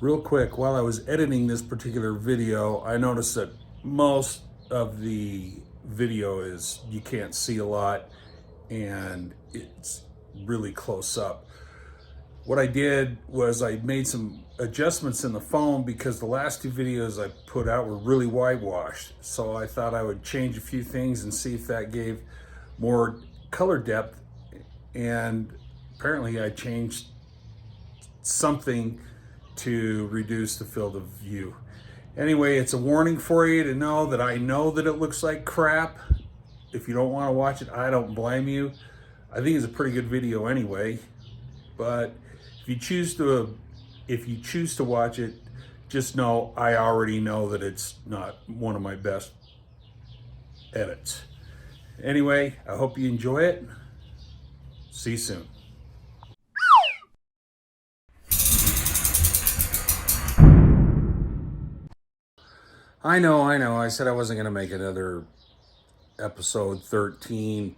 Real quick, while I was editing this particular video, I noticed that most of the video is, you can't see a lot and it's really close up. What I did was I made some adjustments in the phone because the last two videos I put out were really whitewashed. So I thought I would change a few things and see if that gave more color depth. And apparently I changed something to reduce the field of view. Anyway, it's a warning for you to know that I know that it looks like crap. If you don't want to watch it, I don't blame you. I think it's a pretty good video anyway. But if you choose to watch it, just know I already know that it's not one of my best edits. Anyway, I hope you enjoy it. See you soon. I know. I said I wasn't going to make another episode 13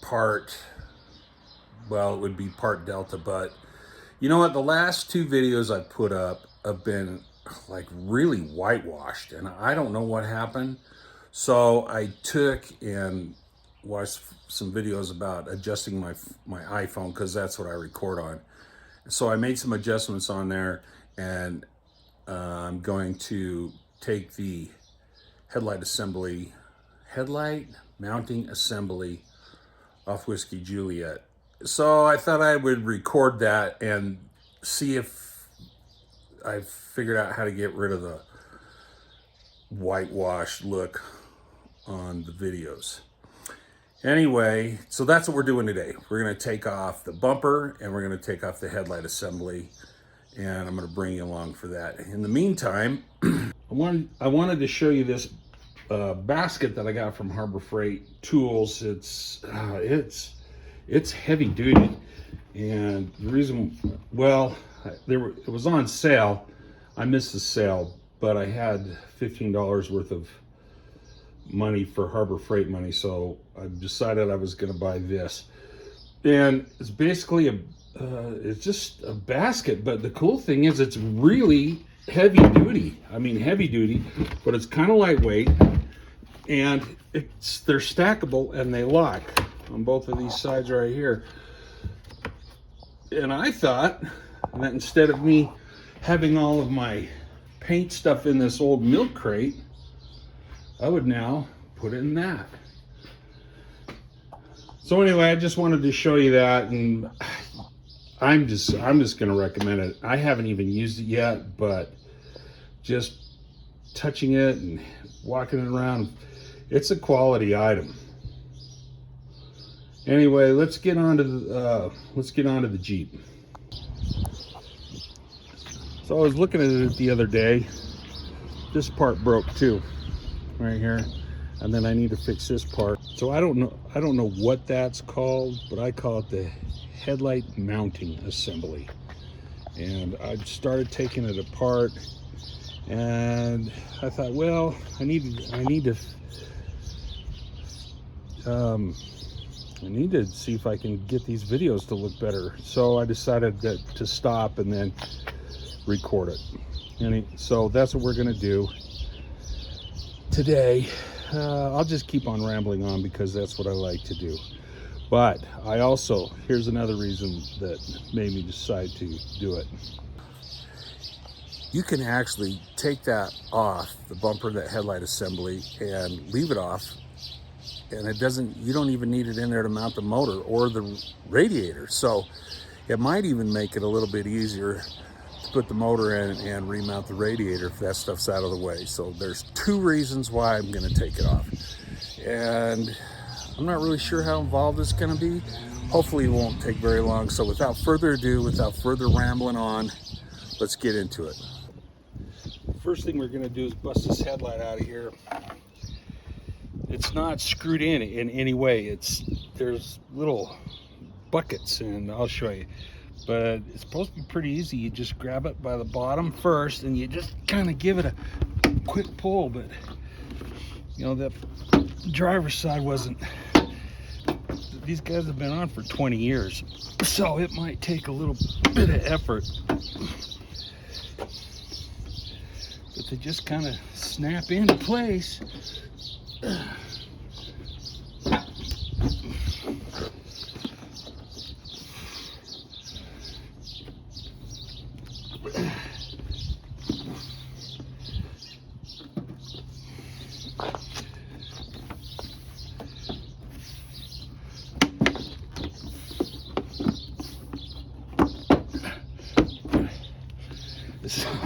part, well, it would be part Delta, but you know what? The last two videos I put up have been like really whitewashed and I don't know what happened. So I took and watched some videos about adjusting my iPhone because that's what I record on. So I made some adjustments on there and I'm going to take the headlight mounting assembly off Whiskey Juliet. So I thought I would record that and see if I figured out how to get rid of the whitewashed look on the videos. Anyway, so that's what we're doing today. We're going to take off the bumper and we're going to take off the headlight assembly, and I'm going to bring you along for that. In the meantime, I wanted to show you this basket that I got from Harbor Freight Tools. It's heavy duty, and the reason, well, it was on sale. I missed the sale, but I had $15 worth of money for Harbor Freight money, so I decided I was going to buy this. And it's basically it's just a basket, but the cool thing is it's really heavy duty. I mean, heavy duty, but it's kind of lightweight, and they're stackable and they lock on both of these sides right here. And I thought that instead of me having all of my paint stuff in this old milk crate, I would now put it in that. So anyway, I just wanted to show you that, and I'm just going to recommend it. I haven't even used it yet, but just touching it and walking it around, it's a quality item. Anyway, let's get on to the Jeep. So I was looking at it the other day. This part broke too, right here, and then I need to fix this part. So I don't know what that's called, but I call it the headlight mounting assembly. And I started taking it apart, and I thought, well, I need to see if I can get these videos to look better. So I decided to stop and then record it. And so that's what we're gonna do today. I'll just keep on rambling on because that's what I like to do. But here's another reason that made me decide to do it. You can actually take that off, the bumper, that headlight assembly, and leave it off. And you don't even need it in there to mount the motor or the radiator. So it might even make it a little bit easier to put the motor in and remount the radiator if that stuff's out of the way. So there's two reasons why I'm gonna take it off. And I'm not really sure how involved it's gonna be. Hopefully it won't take very long. So without further ado, without further rambling on, let's get into it. First thing we're gonna do is bust this headlight out of here. It's not screwed in any way. There's little buckets, and I'll show you. But it's supposed to be pretty easy. You just grab it by the bottom first, and you just kind of give it a quick pull. But you know, the driver's side wasn't. These guys have been on for 20 years, so it might take a little bit of effort. but they just kind of snap into place.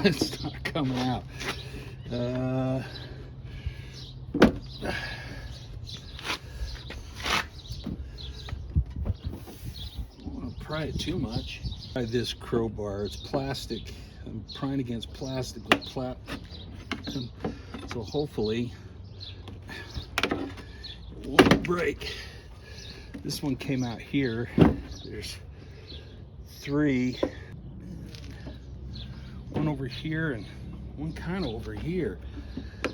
It's not coming out. I don't want to pry it too much. Try this crowbar. It's plastic. I'm prying against plastic with so hopefully it won't break. This one came out here. There's 3. One over here and one kind of over here. It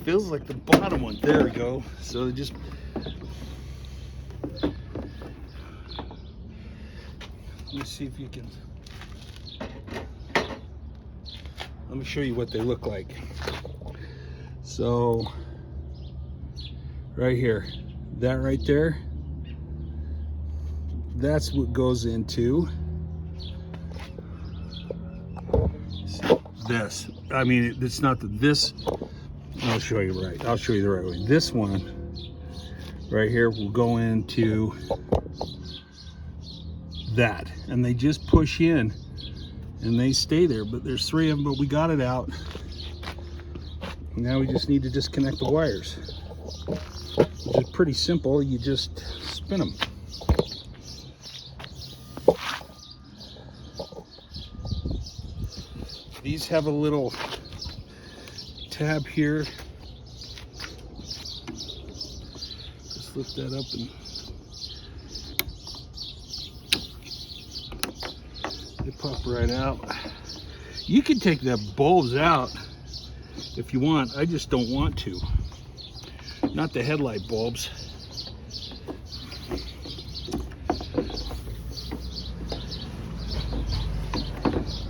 feels like the bottom one. There we go. So just let me see if you can. Let me show you what they look like. So right here, that right there, that's what goes into this. I mean, it's not this. I'll show you right. I'll show you the right way. This one right here will go into that, and they just push in and they stay there. But there's 3 of them, but we got it out. Now we just need to disconnect the wires, which is pretty simple. You just spin them. These have a little tab here. Just lift that up and they pop right out. You can take the bulbs out if you want. I just don't want to. Not the headlight bulbs.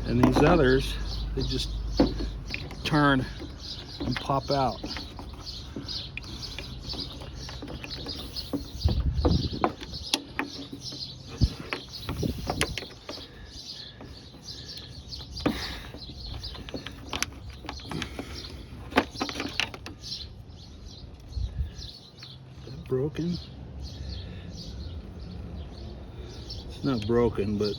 And these others, they just turn and pop out. Broken? It's not broken, but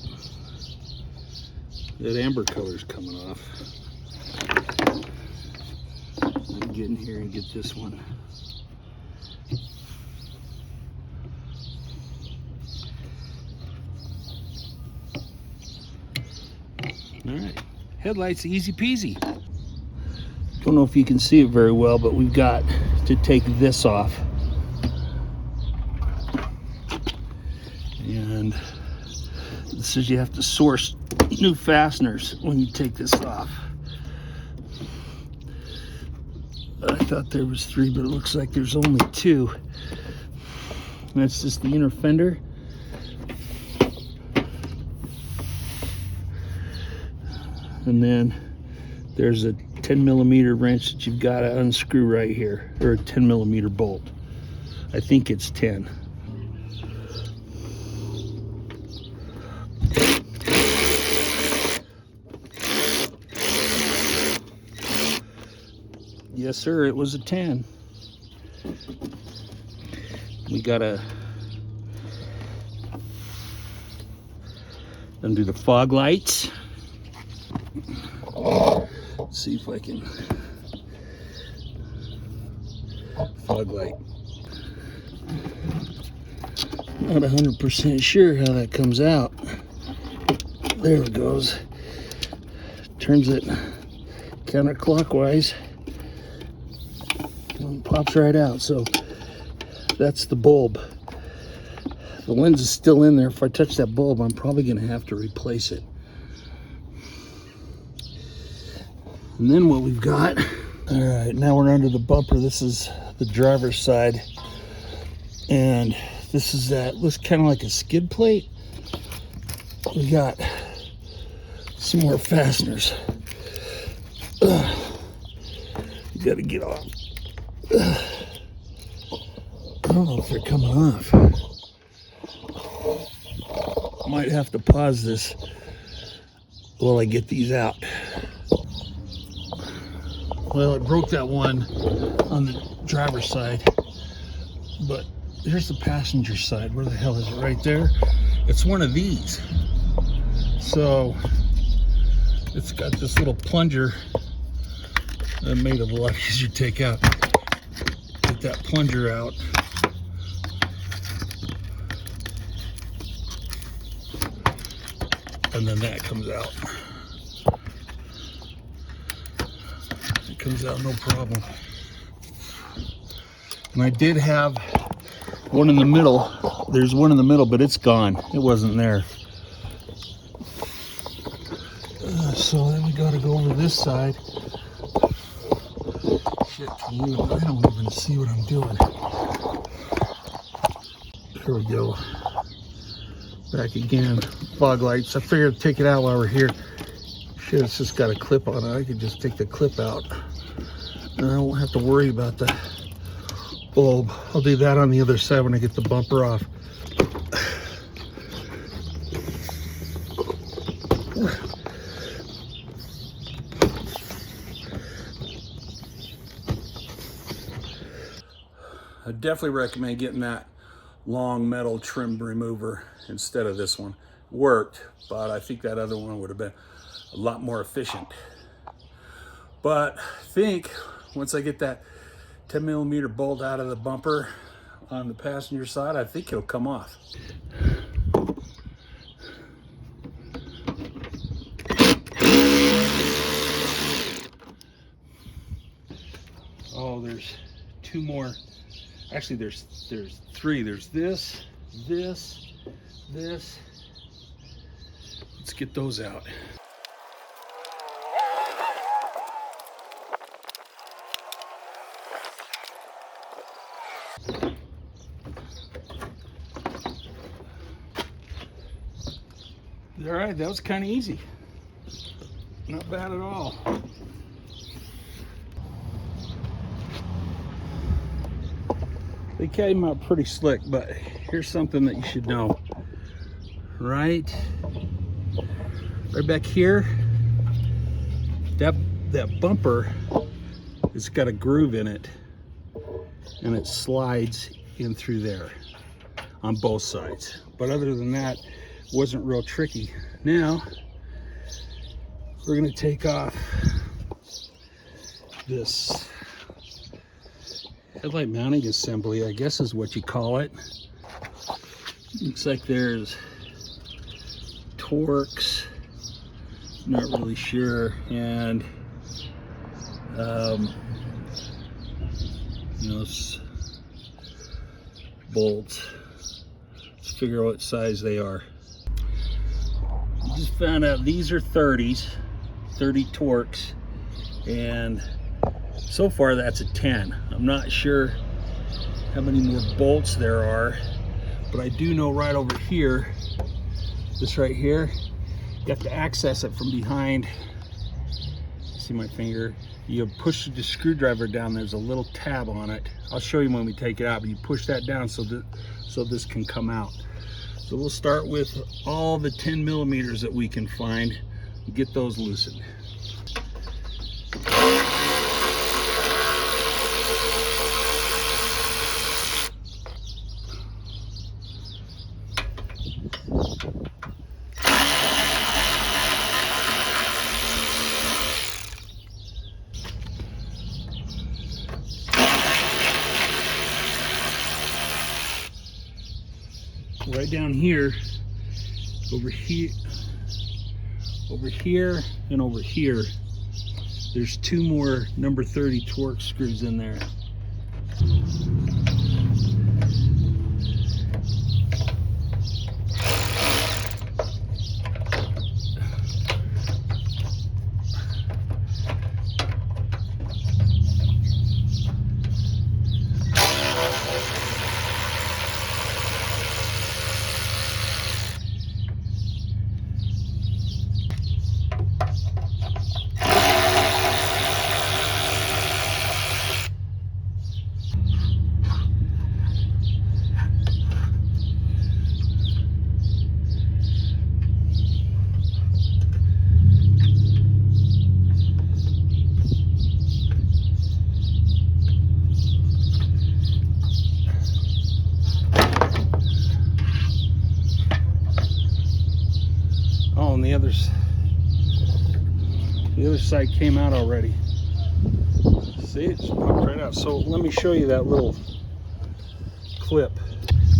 that amber color's coming off. I can get in here and get this one. All right, headlights, easy peasy. Don't know if you can see it very well, but we've got to take this off. And this says you have to source new fasteners when you take this off. I thought there was 3, but it looks like there's only 2. And that's just the inner fender. And then there's a 10mm wrench that you've got to unscrew right here, or a 10mm bolt. I think it's 10. Yes, sir, it was a 10. We gotta undo the fog lights. Let's see if I can. Fog light. Not 100% sure how that comes out. There it goes. Turns it counterclockwise. And pops right out. So that's the bulb. The lens is still in there. If I touch that bulb, I'm probably going to have to replace it. And then what we've got, all right, now we're under the bumper. This is the driver's side. And this is that, looks kind of like a skid plate. We got some more fasteners. You gotta get off. I don't know if they're coming off. Might have to pause this while I get these out. Well, it broke that one on the driver's side, but here's the passenger side. Where the hell is it? Right there. It's one of these. So it's got this little plunger that made it a lot easier to take out. Get that plunger out. And then that comes out. It comes out no problem. And I did have one in the middle. There's one in the middle, but it's gone. It wasn't there. So then we got to go over this side. Shit, I don't even see what I'm doing. Here we go. Back again. Fog lights. I figured I'd take it out while we're here. Shit, it's just got a clip on it. I could just take the clip out. And I won't have to worry about the bulb. I'll do that on the other side when I get the bumper off. I definitely recommend getting that long metal trim remover instead of this one. Worked, but I think that other one would have been a lot more efficient. But I think once I get that 10mm bolt out of the bumper on the passenger side, I think it'll come off. Oh, there's two more. Actually, there's three. There's this. Let's get those out. All right, that was kind of easy. Not bad at all. They came out pretty slick, but here's something that you should know. Right back here, that bumper, it's got a groove in it, and it slides in through there on both sides. But other than that, it wasn't real tricky. Now we're gonna take off this headlight mounting assembly, I guess is what you call it. Looks like there's Torx, not really sure, and bolts. Let's figure out what size they are. Just found out these are 30s, 30 Torx, and so far that's a 10. I'm not sure how many more bolts there are, but I do know right over here, this right here, you have to access it from behind. See my finger? You push the screwdriver down, there's a little tab on it. I'll show you when we take it out, but you push that down so this can come out. So we'll start with all the 10mm that we can find and get those loosened. Right down here, over here, and over here, there's two more number 30 Torx screws in there. The other side came out already. See, it just popped right out. So let me show you that little clip.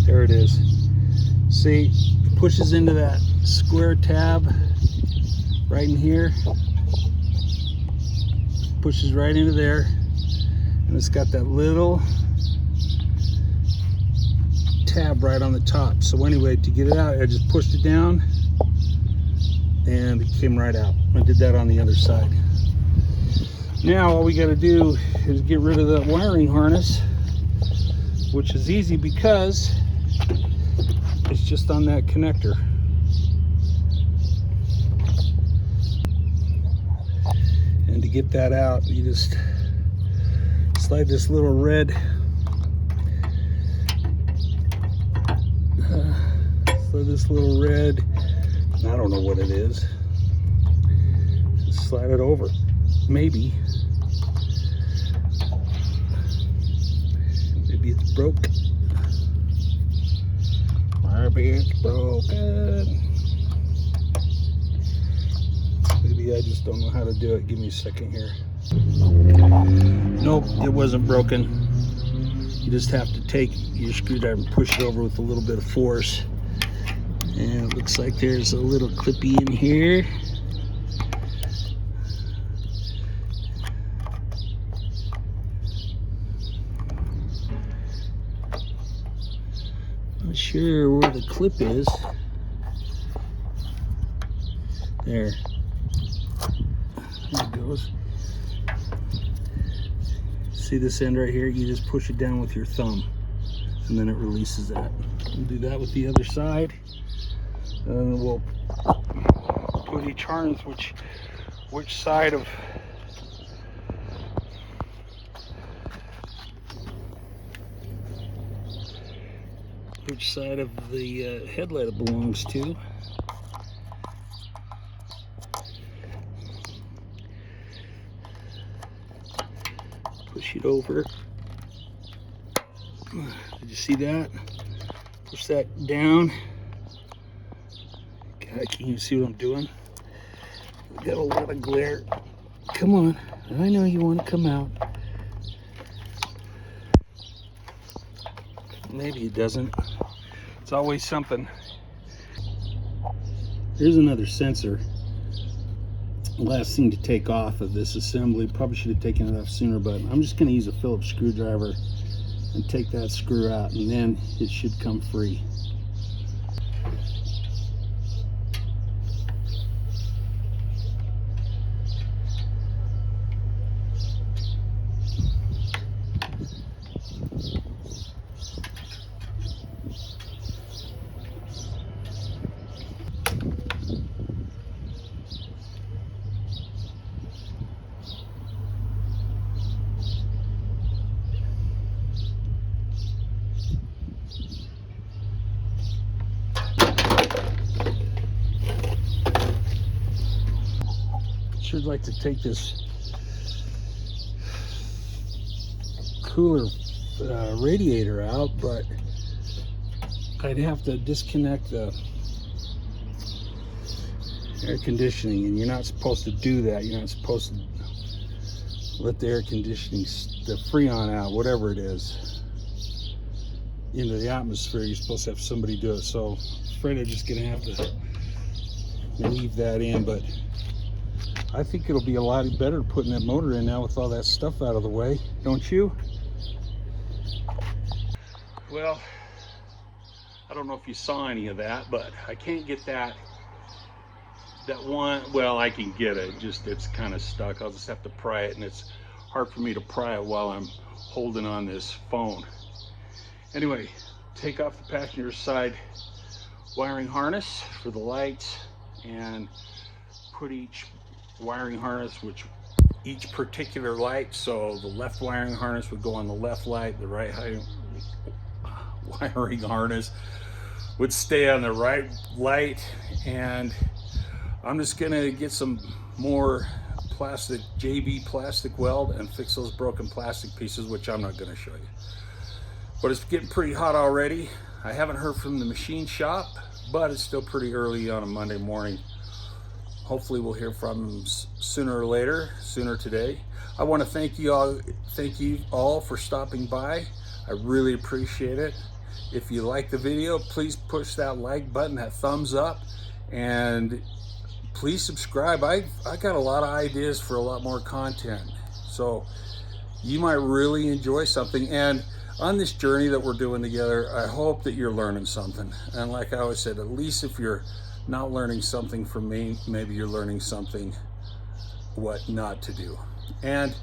There it is. See, it pushes into that square tab right in here. Pushes right into there. And it's got that little tab right on the top. So anyway, to get it out, I just pushed it down and it came right out. I did that on the other side. Now all we got to do is get rid of the wiring harness, which is easy because it's just on that connector. And to get that out, you just slide this little red I don't know what it is. Just slide it over. Maybe it's broke. Maybe it's broken. Maybe I just don't know how to do it. Give me a second here. Nope, it wasn't broken. You just have to take your screwdriver and push it over with a little bit of force. And it looks like there's a little clippy in here. Not sure where the clip is. There. There it goes. See this end right here? You just push it down with your thumb and then it releases that. We'll do that with the other side. And we'll put each harness, which side of the headlight it belongs to. Push it over. Did you see that? Push that down. God, can you see what I'm doing? We got a lot of glare. Come on. I know you want to come out. Maybe it doesn't. It's always something. Here's another sensor. Last thing to take off of this assembly. Probably should have taken it off sooner, but I'm just going to use a Phillips screwdriver and take that screw out, and then it should come free. Sure like to take this cooler radiator out, but I'd have to disconnect the air conditioning, and you're not supposed to do that. You're not supposed to let the air conditioning, the Freon out, whatever it is, into the atmosphere. You're supposed to have somebody do it. So I'm afraid I'm just gonna have to leave that in, but I think it'll be a lot better putting that motor in now with all that stuff out of the way, don't you? Well, I don't know if you saw any of that, but I can't get that one. Well, I can get it, just it's kind of stuck. I'll just have to pry it, and it's hard for me to pry it while I'm holding on this phone. Anyway, take off the passenger side wiring harness for the lights and put each wiring harness, which each particular light, so the left wiring harness would go on the left light, the right wiring harness would stay on the right light, and I'm just gonna get some more plastic, JB plastic weld, and fix those broken plastic pieces, which I'm not gonna show you. But it's getting pretty hot already. I haven't heard from the machine shop, but it's still pretty early on a Monday morning. hopefully we'll hear from him sooner or later, sooner today. I want to thank you all for stopping by. I really appreciate it. If you like the video, please push that like button, that thumbs up, and please subscribe. I got a lot of ideas for a lot more content, so you might really enjoy something. And on this journey that we're doing together, I hope that you're learning something. And like I always said, at least if you're not learning something from me, maybe you're learning something what not to do. And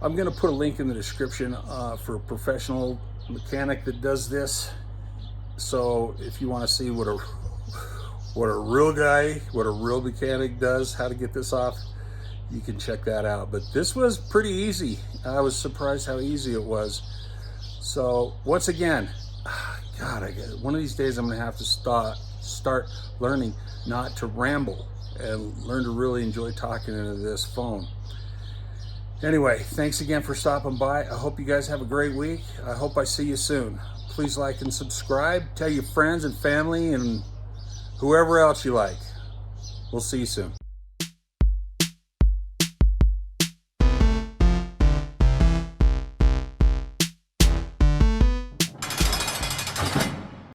I'm going to put a link in the description for a professional mechanic that does this. So if you want to see what a real mechanic does, how to get this off, you can check that out. But this was pretty easy. I was surprised how easy it was. So once again, God, one of these days I'm going to have to start learning not to ramble and learn to really enjoy talking into this phone. Anyway, thanks again for stopping by. I hope you guys have a great week. I hope I see you soon. Please like and subscribe. Tell your friends and family and whoever else you like. We'll see you soon.